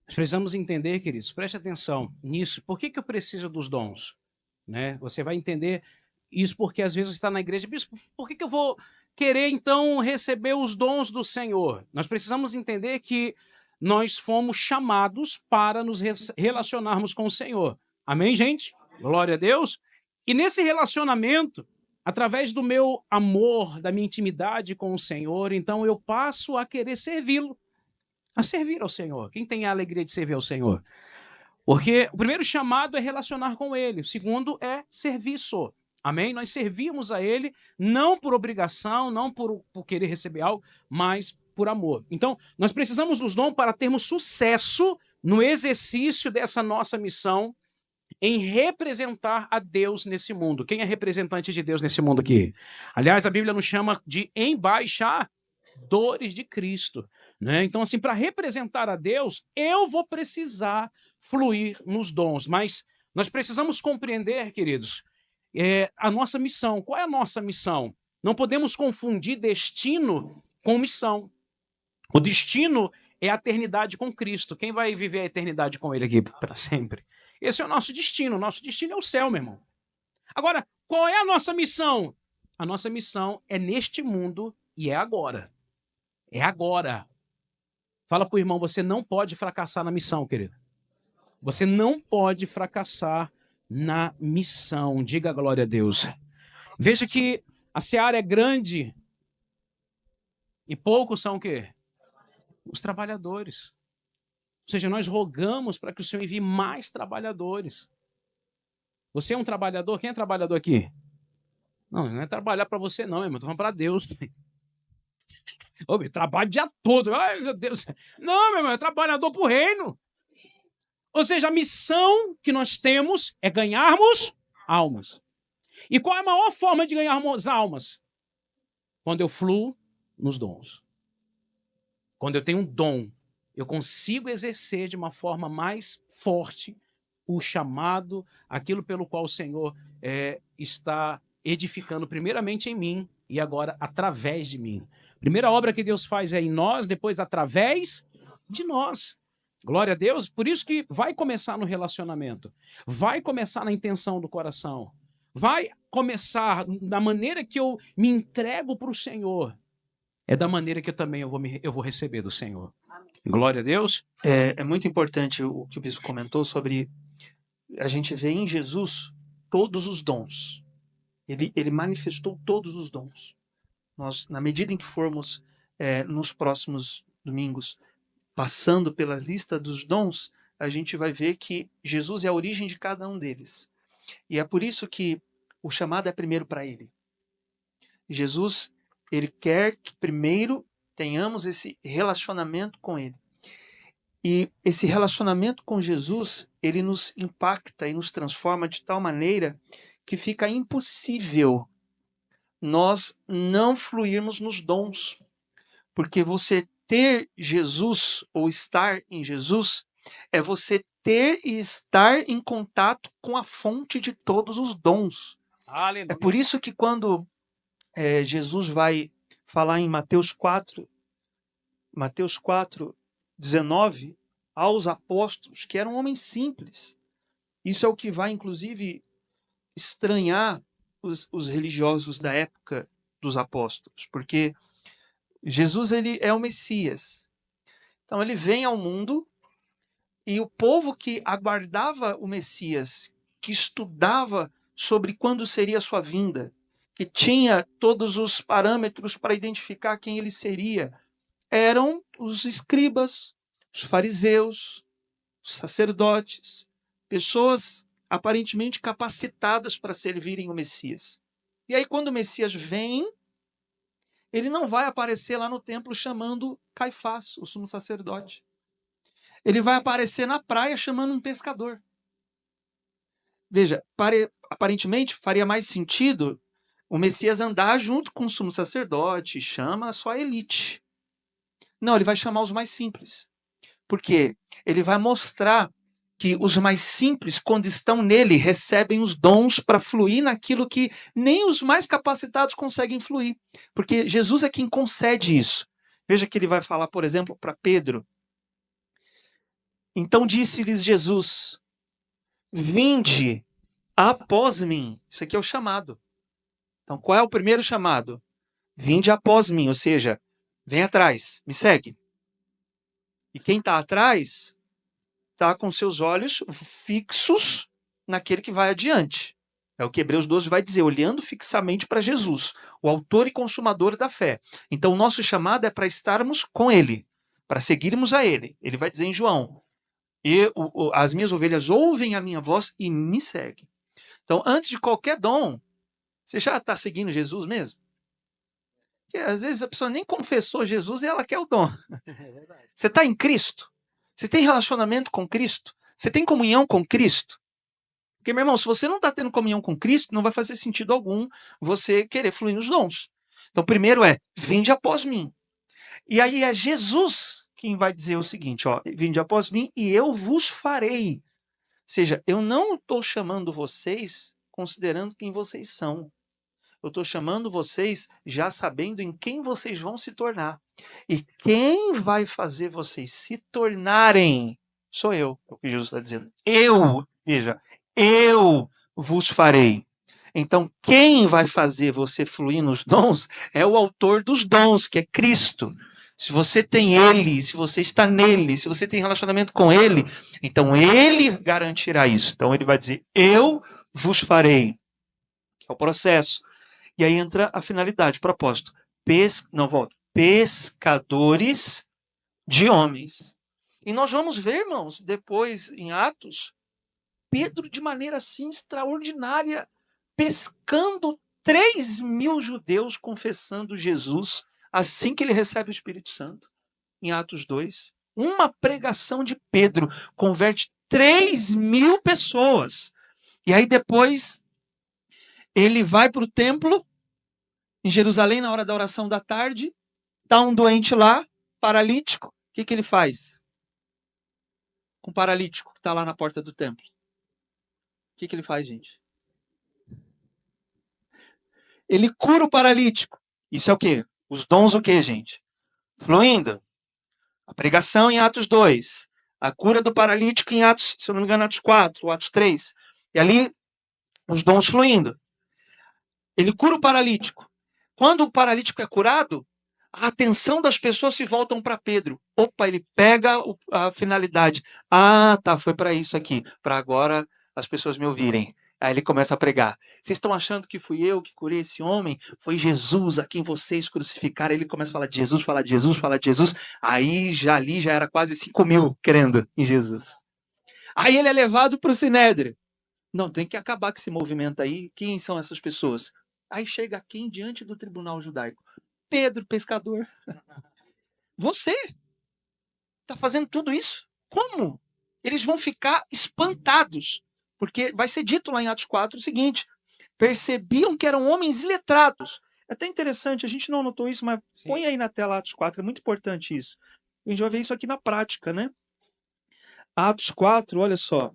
Nós precisamos entender, queridos, preste atenção nisso. Por que eu preciso dos dons? Né? Você vai entender isso porque às vezes você está na igreja, bispo, por que eu vou querer então receber os dons do Senhor? Nós precisamos entender que nós fomos chamados para nos relacionarmos com o Senhor. Amém, gente? Glória a Deus. E nesse relacionamento, através do meu amor, da minha intimidade com o Senhor, então eu passo a querer servi-lo, a servir ao Senhor. Quem tem a alegria de servir ao Senhor? Porque o primeiro chamado é relacionar com Ele, o segundo é serviço. Amém? Nós servimos a Ele não por obrigação, não por querer receber algo, mas por amor. Então, nós precisamos dos dons para termos sucesso no exercício dessa nossa missão em representar a Deus nesse mundo. Quem é representante de Deus nesse mundo aqui? Aliás, a Bíblia nos chama de embaixadores de Cristo. Né? Então, assim, para representar a Deus, eu vou precisar fluir nos dons. Mas nós precisamos compreender, queridos, a nossa missão. Qual é a nossa missão? Não podemos confundir destino com missão. O destino é a eternidade com Cristo. Quem vai viver a eternidade com Ele aqui para sempre? Esse é o nosso destino. O nosso destino é o céu, meu irmão. Agora, qual é a nossa missão? A nossa missão é neste mundo e é agora. É agora. Fala para o irmão, você não pode fracassar na missão, querido. Você não pode fracassar na missão. Diga a glória a Deus. Veja que a seara é grande e poucos são o quê? Os trabalhadores. Ou seja, nós rogamos para que o Senhor envie mais trabalhadores. Você é um trabalhador? Quem é trabalhador aqui? Não é trabalhar para você não, irmão. Estou falando para Deus. Ô, meu, trabalho o dia todo. Ai, meu Deus. Não, meu irmão, é trabalhador para o reino. Ou seja, a missão que nós temos é ganharmos almas. E qual é a maior forma de ganharmos almas? Quando eu fluo nos dons. Quando eu tenho um dom, eu consigo exercer de uma forma mais forte o chamado, aquilo pelo qual o Senhor está edificando primeiramente em mim e agora através de mim. Primeira obra que Deus faz é em nós, depois através de nós. Glória a Deus. Por isso que vai começar no relacionamento, vai começar na intenção do coração, vai começar da maneira que eu me entrego para o Senhor. É da maneira que eu vou receber do Senhor. Glória a Deus. É muito importante o que o bispo comentou sobre a gente ver em Jesus todos os dons. Ele manifestou todos os dons. Nós, na medida em que formos nos próximos domingos passando pela lista dos dons, a gente vai ver que Jesus é a origem de cada um deles. E é por isso que o chamado é primeiro para ele. Jesus, ele quer que primeiro tenhamos esse relacionamento com ele. E esse relacionamento com Jesus, ele nos impacta e nos transforma de tal maneira que fica impossível nós não fluirmos nos dons. Porque você ter Jesus ou estar em Jesus é você ter e estar em contato com a fonte de todos os dons. Aleluia. É por isso que quando Jesus vai falar em Mateus 4, 19, aos apóstolos, que eram homens simples. Isso é o que vai, inclusive, estranhar os religiosos da época dos apóstolos, porque Jesus, ele é o Messias. Então ele vem ao mundo e o povo que aguardava o Messias, que estudava sobre quando seria a sua vinda, que tinha todos os parâmetros para identificar quem ele seria, eram os escribas, os fariseus, os sacerdotes, pessoas aparentemente capacitadas para servirem o Messias. E aí quando o Messias vem, ele não vai aparecer lá no templo chamando Caifás, o sumo sacerdote. Ele vai aparecer na praia chamando um pescador. Veja, aparentemente faria mais sentido o Messias andar junto com o sumo sacerdote, chama só a elite. Não, ele vai chamar os mais simples. Por quê? Ele vai mostrar que os mais simples, quando estão nele, recebem os dons para fluir naquilo que nem os mais capacitados conseguem fluir. Porque Jesus é quem concede isso. Veja que ele vai falar, por exemplo, para Pedro. Então disse-lhes Jesus, vinde após mim. Isso aqui é o chamado. Então qual é o primeiro chamado? Vinde após mim, ou seja, vem atrás, me segue. E quem está atrás está com seus olhos fixos naquele que vai adiante. É o que Hebreus 12 vai dizer, olhando fixamente para Jesus, o autor e consumador da fé. Então o nosso chamado é para estarmos com ele, para seguirmos a ele. Ele vai dizer em João, as minhas ovelhas ouvem a minha voz e me seguem. Então antes de qualquer dom, você já está seguindo Jesus mesmo? Porque às vezes a pessoa nem confessou Jesus e ela quer o dom. Você está em Cristo? Você tem relacionamento com Cristo? Você tem comunhão com Cristo? Porque, meu irmão, se você não está tendo comunhão com Cristo, não vai fazer sentido algum você querer fluir nos dons. Então, primeiro vinde após mim. E aí é Jesus quem vai dizer o seguinte, vinde após mim e eu vos farei. Ou seja, eu não estou chamando vocês considerando quem vocês são. Eu estou chamando vocês já sabendo em quem vocês vão se tornar. E quem vai fazer vocês se tornarem sou eu. É o que Jesus está dizendo. Eu vos farei. Então, quem vai fazer você fluir nos dons é o autor dos dons, que é Cristo. Se você tem ele, se você está nele, se você tem relacionamento com ele, então ele garantirá isso. Então ele vai dizer, eu vos farei. Que é o processo. E aí entra a finalidade, propósito. Pescadores de homens. E nós vamos ver, irmãos, depois em Atos, Pedro de maneira assim extraordinária, pescando 3.000 judeus confessando Jesus assim que ele recebe o Espírito Santo. Em Atos 2, uma pregação de Pedro converte 3.000 pessoas. E aí depois ele vai para o templo em Jerusalém na hora da oração da tarde, está um doente lá, paralítico, o que ele faz? com o paralítico que está lá na porta do templo? O que ele faz, gente? Ele cura o paralítico. Isso é o quê? Os dons o quê, gente? Fluindo. A pregação em Atos 2. A cura do paralítico em Atos, se eu não me engano, Atos 4, Atos 3. E ali, os dons fluindo. Ele cura o paralítico. Quando o paralítico é curado, a atenção das pessoas se voltam para Pedro. Opa, ele pega a finalidade. Ah, tá, foi para isso aqui. Para agora as pessoas me ouvirem. Aí ele começa a pregar. Vocês estão achando que fui eu que curei esse homem? Foi Jesus a quem vocês crucificaram. Aí ele começa a falar de Jesus, falar de Jesus, falar de Jesus. Aí ali já era quase 5.000 crendo em Jesus. Aí ele é levado para o Sinédrio. Não, tem que acabar com esse movimento aí. Quem são essas pessoas? Aí chega quem diante do tribunal judaico? Pedro, pescador. Você está fazendo tudo isso? Como? Eles vão ficar espantados. Porque vai ser dito lá em Atos 4 o seguinte: percebiam que eram homens iletrados. É até interessante, a gente não anotou isso, mas sim, põe aí na tela Atos 4, é muito importante isso. A gente vai ver isso aqui na prática, né? Atos 4, olha só.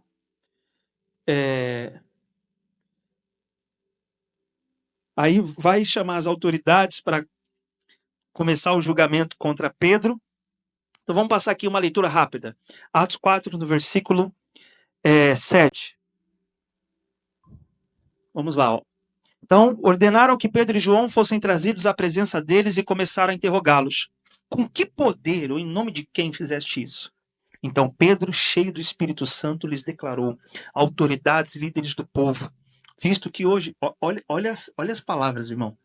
Aí vai chamar as autoridades para começar o julgamento contra Pedro. Então vamos passar aqui uma leitura rápida. Atos 4, no versículo 7. Vamos lá. Ó. Então, ordenaram que Pedro e João fossem trazidos à presença deles e começaram a interrogá-los. Com que poder ou em nome de quem fizeste isso? Então Pedro, cheio do Espírito Santo, lhes declarou: autoridades e líderes do povo, visto que hoje, olha as palavras, irmão,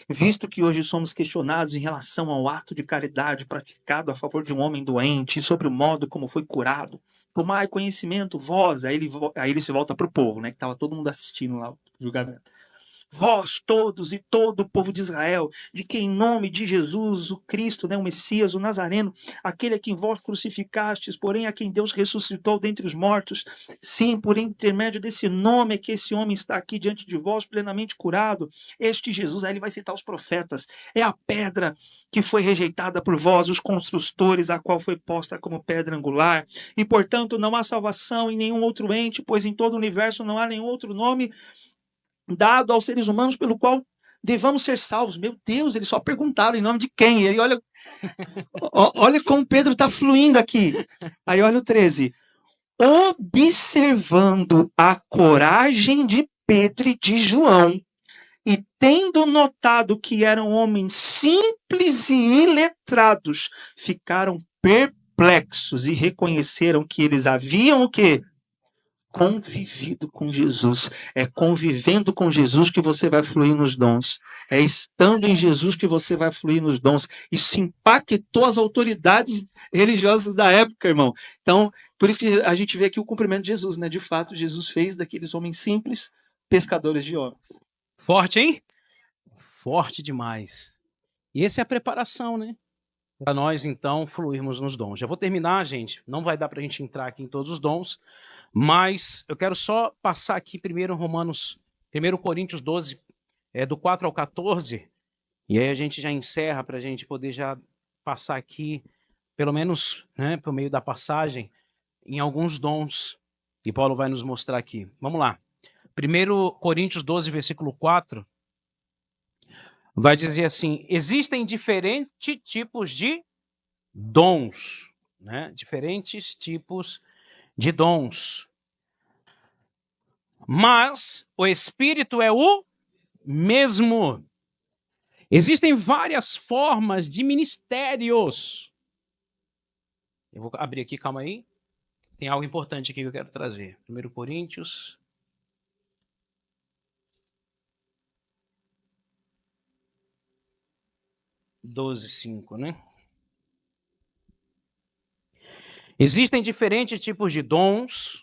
visto que hoje somos questionados em relação ao ato de caridade praticado a favor de um homem doente e sobre o modo como foi curado, tomai conhecimento, vós, aí ele se volta para o povo, né, que estava todo mundo assistindo lá o julgamento. Vós todos e todo o povo de Israel, de que em nome de Jesus, o Cristo, né, o Messias, o Nazareno, aquele a quem vós crucificastes, porém a quem Deus ressuscitou dentre os mortos, sim, por intermédio desse nome é que esse homem está aqui diante de vós plenamente curado. Este Jesus, aí ele vai citar os profetas, é a pedra que foi rejeitada por vós, os construtores, a qual foi posta como pedra angular, e portanto não há salvação em nenhum outro ente, pois em todo o universo não há nenhum outro nome dado aos seres humanos pelo qual devamos ser salvos. Meu Deus, eles só perguntaram em nome de quem? E aí olha como Pedro está fluindo aqui. Aí olha o 13. Observando a coragem de Pedro e de João, e tendo notado que eram homens simples e iletrados, ficaram perplexos e reconheceram que eles haviam o quê? Convivido com Jesus. É convivendo com Jesus que você vai fluir nos dons. É estando em Jesus que você vai fluir nos dons. Isso impactou as autoridades religiosas da época, irmão. Então, por isso que a gente vê aqui o cumprimento de Jesus, né? De fato, Jesus fez daqueles homens simples pescadores de homens. Forte, hein? Forte demais. E essa é a preparação, né? Para nós, então, fluirmos nos dons. Já vou terminar, gente. Não vai dar para a gente entrar aqui em todos os dons. Mas eu quero só passar aqui primeiro 1 Coríntios 12, do 4 ao 14, e aí a gente já encerra para a gente poder já passar aqui, pelo menos, né, por meio da passagem, em alguns dons que Paulo vai nos mostrar aqui. Vamos lá. 1 Coríntios 12, versículo 4, vai dizer assim: existem diferentes tipos de dons, né? Diferentes tipos de dons. Mas o Espírito é o mesmo. Existem várias formas de ministérios. Eu vou abrir aqui, calma aí. Tem algo importante aqui que eu quero trazer. 1 Coríntios. Doze, 5, né? Existem diferentes tipos de dons.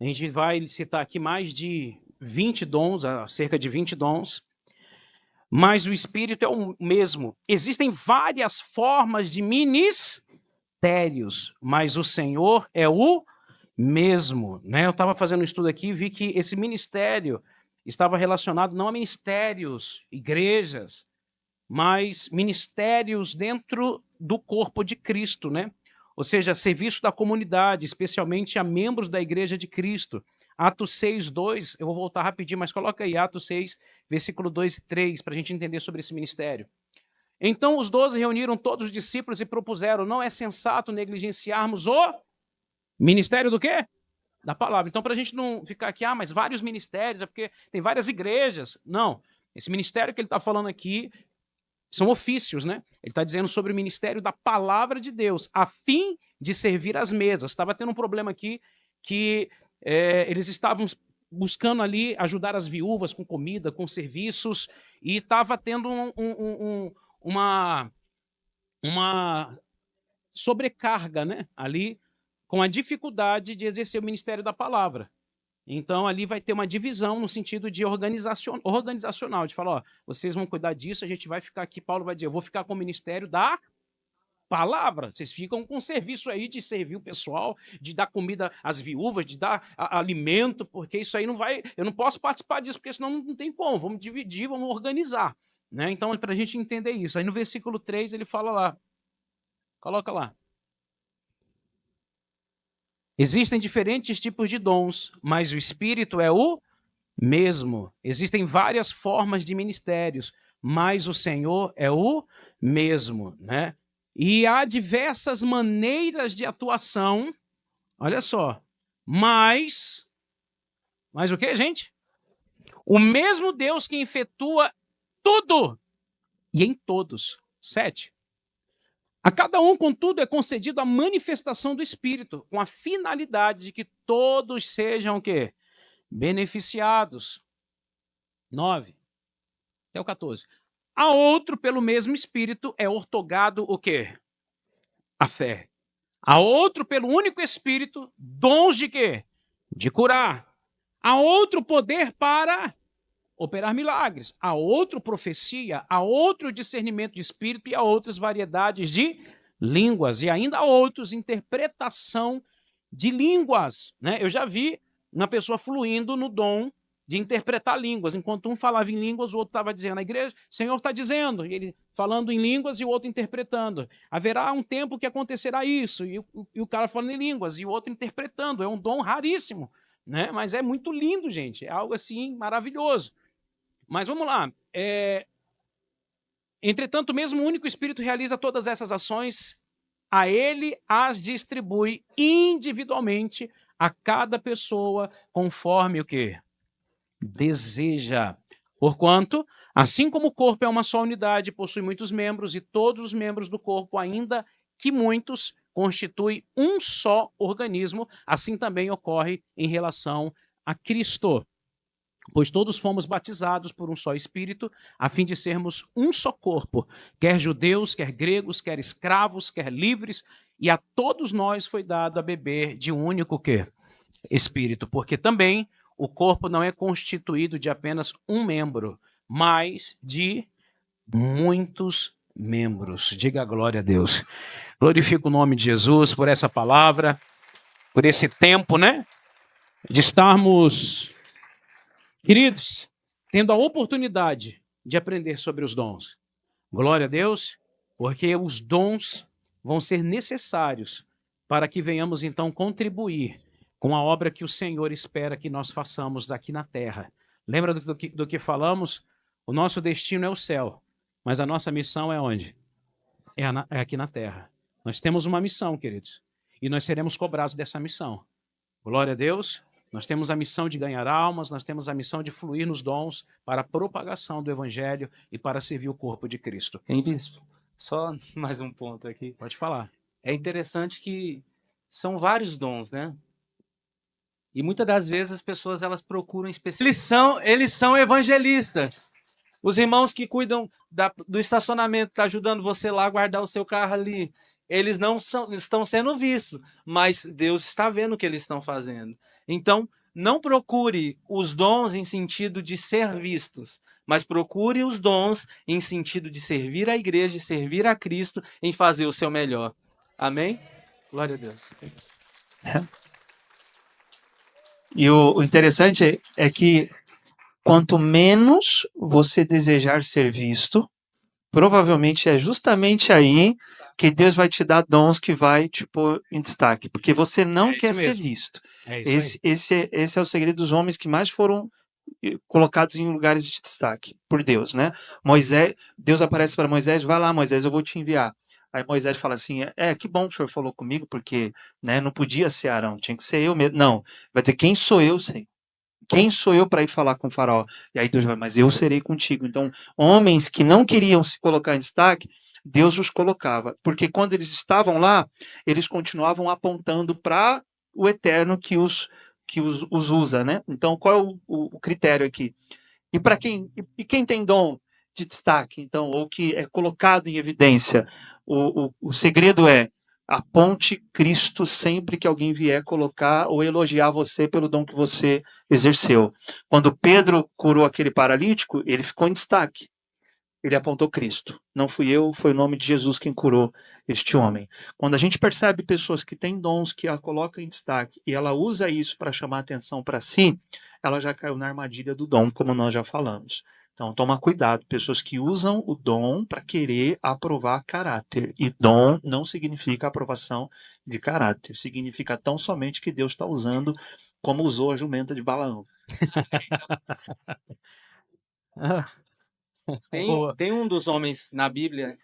A gente vai citar aqui mais de 20 dons, cerca de 20 dons. Mas o Espírito é o mesmo. Existem várias formas de ministérios, mas o Senhor é o mesmo. Né? Eu estava fazendo um estudo aqui e vi que esse ministério estava relacionado não a ministérios, igrejas, mas ministérios dentro do corpo de Cristo, né? ou seja, serviço da comunidade, especialmente a membros da Igreja de Cristo. Atos 6, 2, eu vou voltar rapidinho, mas coloca aí Atos 6, versículo 2 e 3, para a gente entender sobre esse ministério. Então os 12 reuniram todos os discípulos e propuseram: não é sensato negligenciarmos o ministério do quê? Da palavra. Então, para a gente não ficar aqui, mas vários ministérios, é porque tem várias igrejas. Não. Esse ministério que ele está falando aqui são ofícios, né? Ele está dizendo sobre o ministério da palavra de Deus, a fim de servir as mesas. Estava tendo um problema aqui que eles estavam buscando ali ajudar as viúvas com comida, com serviços, e estava tendo uma sobrecarga, né, ali, com a dificuldade de exercer o ministério da palavra. Então, ali vai ter uma divisão no sentido de organizacional, de falar, ó, vocês vão cuidar disso, a gente vai ficar aqui, Paulo vai dizer, eu vou ficar com o ministério da palavra, vocês ficam com serviço aí de servir o pessoal, de dar comida às viúvas, de dar alimento, porque isso aí não vai, eu não posso participar disso, porque senão não tem como, vamos dividir, vamos organizar. Né? Então, para a gente entender isso, aí no versículo 3 ele fala lá, coloca lá. Existem diferentes tipos de dons, mas o Espírito é o mesmo. Existem várias formas de ministérios, mas o Senhor é o mesmo, né? E há diversas maneiras de atuação, olha só, mas o que, gente? O mesmo Deus que efetua tudo e em todos. 7. A cada um, contudo, é concedido a manifestação do Espírito, com a finalidade de que todos sejam o quê? Beneficiados. 9. Até o 14. A outro, pelo mesmo Espírito, é ortogado o quê? A fé. A outro, pelo único Espírito, dons de quê? De curar. A outro, poder para operar milagres. A outro, profecia. A outro, discernimento de Espírito. E a outras variedades de línguas. E ainda a outros, interpretação de línguas. Né? Eu já vi uma pessoa fluindo no dom de interpretar línguas. Enquanto um falava em línguas, o outro estava dizendo na igreja, o Senhor está dizendo, e ele falando em línguas e o outro interpretando. Haverá um tempo que acontecerá isso, e o cara falando em línguas e o outro interpretando. É um dom raríssimo, né? Mas é muito lindo, gente. É algo assim maravilhoso. Mas vamos lá. Entretanto, mesmo o único Espírito realiza todas essas ações, a ele as distribui individualmente a cada pessoa conforme o quê? Deseja. Porquanto, assim como o corpo é uma só unidade, possui muitos membros, e todos os membros do corpo, ainda que muitos, constituem um só organismo, assim também ocorre em relação a Cristo. Pois todos fomos batizados por um só Espírito, a fim de sermos um só corpo, quer judeus, quer gregos, quer escravos, quer livres, e a todos nós foi dado a beber de um único quê? Espírito, porque também o corpo não é constituído de apenas um membro, mas de muitos membros. Diga glória a Deus. Glorifico o nome de Jesus por essa palavra, por esse tempo, né? De estarmos, queridos, tendo a oportunidade de aprender sobre os dons. Glória a Deus, porque os dons vão ser necessários para que venhamos então contribuir com a obra que o Senhor espera que nós façamos aqui na terra. Lembra do que falamos? O nosso destino é o céu, mas a nossa missão é onde? É aqui na terra. Nós temos uma missão, queridos, e nós seremos cobrados dessa missão. Glória a Deus. Nós temos a missão de ganhar almas, nós temos a missão de fluir nos dons para a propagação do Evangelho e para servir o corpo de Cristo. Hein, bispo? Só mais um ponto aqui. Pode falar. É interessante que são vários dons, né? E muitas das vezes as pessoas elas procuram especialistas. Eles são evangelistas. Os irmãos que cuidam do estacionamento, tá ajudando você lá a guardar o seu carro ali, eles não estão sendo vistos, mas Deus está vendo o que eles estão fazendo. Então, não procure os dons em sentido de ser vistos, mas procure os dons em sentido de servir a igreja, de servir a Cristo, em fazer o seu melhor. Amém? Glória a Deus. E o interessante é que quanto menos você desejar ser visto, provavelmente é justamente aí que Deus vai te dar dons que vai te pôr em destaque, porque você não quer ser visto. Esse é o segredo dos homens que mais foram colocados em lugares de destaque por Deus, né? Deus aparece para Moisés, vai lá, Moisés, eu vou te enviar. Aí Moisés fala assim, que bom que o senhor falou comigo, porque, né, não podia ser Arão, tinha que ser eu mesmo. Não, vai dizer, quem sou eu, Senhor? Quem sou eu para ir falar com o faraó? E aí Deus vai, mas eu serei contigo. Então, homens que não queriam se colocar em destaque, Deus os colocava. Porque quando eles estavam lá, eles continuavam apontando para o eterno que os usa, né? Então, qual é o critério aqui? E para quem tem dom de destaque, então, ou que é colocado em evidência, o segredo é: aponte Cristo sempre que alguém vier colocar ou elogiar você pelo dom que você exerceu. Quando Pedro curou aquele paralítico, ele ficou em destaque. Ele apontou Cristo. Não fui eu, foi o nome de Jesus quem curou este homem. Quando a gente percebe pessoas que têm dons, que a colocam em destaque, e ela usa isso para chamar atenção para si, ela já caiu na armadilha do dom, como nós já falamos. Então, toma cuidado. Pessoas que usam o dom para querer aprovar caráter. E dom não significa aprovação de caráter. Significa tão somente que Deus está usando como usou a jumenta de Balaão. Tem um dos homens na Bíblia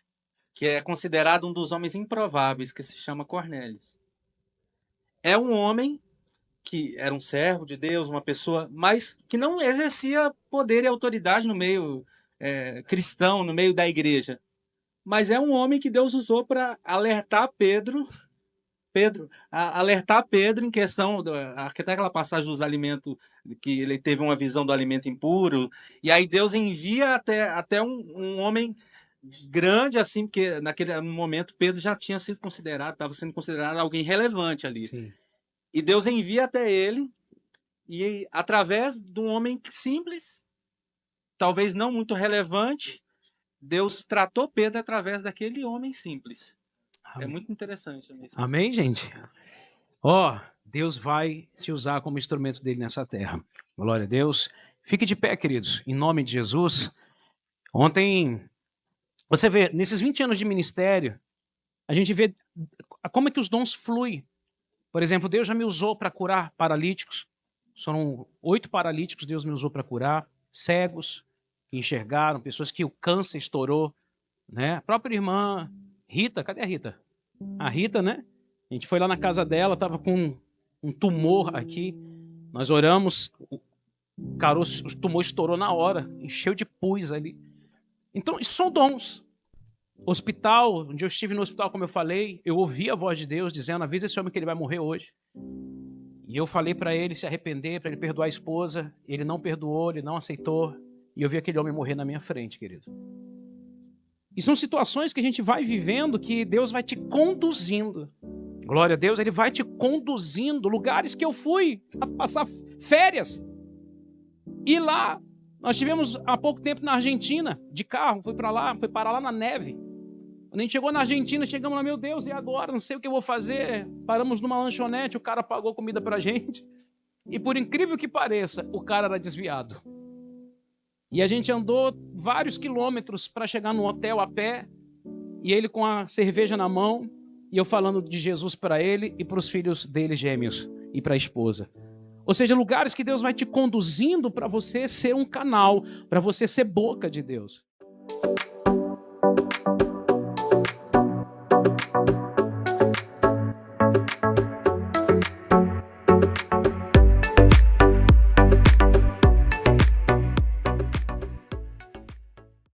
que é considerado um dos homens improváveis, que se chama Cornélios. É um homem que era um servo de Deus, uma pessoa, mas que não exercia poder e autoridade no meio cristão, no meio da igreja. Mas é um homem que Deus usou para alertar Pedro em questão, até aquela passagem dos alimentos, que ele teve uma visão do alimento impuro, e aí Deus envia até um homem grande, assim, porque naquele momento Pedro já tinha sido considerado, estava sendo considerado alguém relevante ali. Sim. E Deus envia até ele, e através de um homem simples, talvez não muito relevante, Deus tratou Pedro através daquele homem simples. Amém. É muito interessante. Amém, gente? Deus vai te usar como instrumento dele nessa terra. Glória a Deus. Fique de pé, queridos, em nome de Jesus. Ontem, você vê, nesses 20 anos de ministério, a gente vê como é que os dons fluem. Por exemplo, Deus já me usou para curar paralíticos. Foram 8 paralíticos Deus me usou para curar. Cegos que enxergaram, pessoas que o câncer estourou, né? A própria irmã Rita, cadê a Rita? A Rita, né? A gente foi lá na casa dela, estava com um tumor aqui. Nós oramos, o tumor estourou na hora, encheu de pus ali. Então, isso são dons. Hospital, um dia eu estive no hospital, como eu falei, eu ouvi a voz de Deus dizendo, avisa esse homem que ele vai morrer hoje. E eu falei para ele se arrepender, para ele perdoar a esposa. Ele não perdoou, ele não aceitou. E eu vi aquele homem morrer na minha frente, querido. E são situações que a gente vai vivendo que Deus vai te conduzindo. Glória a Deus, Ele vai te conduzindo. Lugares que eu fui a passar férias. E lá, nós tivemos há pouco tempo na Argentina, de carro, fui parar lá na neve. Quando a gente chegou na Argentina, chegamos lá, meu Deus, e agora? Não sei o que eu vou fazer. Paramos numa lanchonete, o cara pagou comida pra gente. E por incrível que pareça, o cara era desviado. E a gente andou vários quilômetros para chegar no hotel a pé, e ele com a cerveja na mão, e eu falando de Jesus para ele e para os filhos dele gêmeos, e para a esposa. Ou seja, lugares que Deus vai te conduzindo para você ser um canal, para você ser boca de Deus.